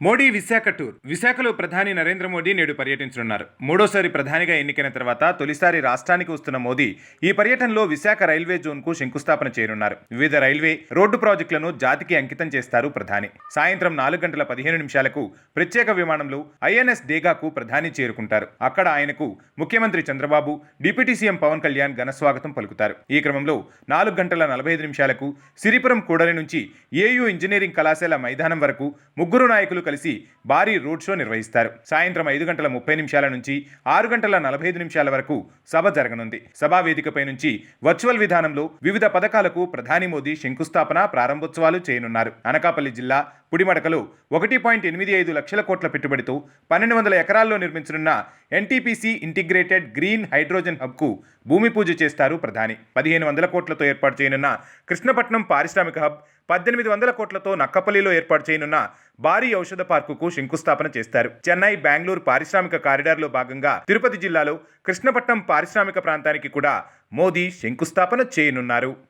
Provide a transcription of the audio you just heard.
Modi Visakha tour. విశాఖలో ప్రధాని నరేంద్ర మోడీ నేడు పర్యటించనున్నారు. మూడోసారి ప్రధానిగా ఎన్నికైన తర్వాత తొలిసారి రాష్ట్రానికి వస్తున్న మోదీ ఈ పర్యటనలో విశాఖ రైల్వే జోన్కు శంకుస్థాపన చేయనున్నారు. వివిధ రైల్వే, రోడ్డు ప్రాజెక్టులను జాతికి అంకితం చేస్తారు ప్రధాని. సాయంత్రం 4:15 ప్రత్యేక విమానంలో ఐఎన్ఎస్ డేగాకు ప్రధాని చేరుకుంటారు. అక్కడ ఆయనకు ముఖ్యమంత్రి చంద్రబాబు, డిప్యూటీ సీఎం పవన్ కళ్యాణ్ ఘనస్వాగతం పలుకుతారు. ఈ క్రమంలో 4:45 సిరిపురం కూడలి నుంచి ఏయూ ఇంజనీరింగ్ కళాశాల మైదానం వరకు ముగ్గురు నాయకులు కలిసి భారీ రోడ్ షో నిర్వహిస్తారు. సాయంత్రం 5:30 నుంచి 6:45 వరకు సభ జరగనుంది. సభా వేదికపై నుంచి వర్చువల్ విధానంలో వివిధ పథకాలకు ప్రధాని మోదీ శంకుస్థాపన, ప్రారంభోత్సవాలు చేయనున్నారు. అనకాపల్లి జిల్లా పుడిమడకలో 1.85 లక్షల కోట్ల పెట్టుబడితో 1200 ఎకరాల్లో నిర్మించనున్న ఎన్టీపీసీ ఇంటిగ్రేటెడ్ గ్రీన్ హైడ్రోజన్ హబ్కు భూమి పూజ చేస్తారు ప్రధాని. 1500 కోట్లతో ఏర్పాటు చేయనున్న కృష్ణపట్నం పారిశ్రామిక హబ్, 1800 కోట్లతో నక్కపల్లిలో ఏర్పాటు చేయనున్న భారీ ఔషధ పార్కుకు శంకుస్థాపన చేస్తారు. చెన్నై, బెంగళూరు పారిశ్రామిక కారిడార్లో భాగంగా తిరుపతి జిల్లాలో కృష్ణపట్నం పారిశ్రామిక ప్రాంతానికి కూడా మోదీ శంకుస్థాపన చేయనున్నారు.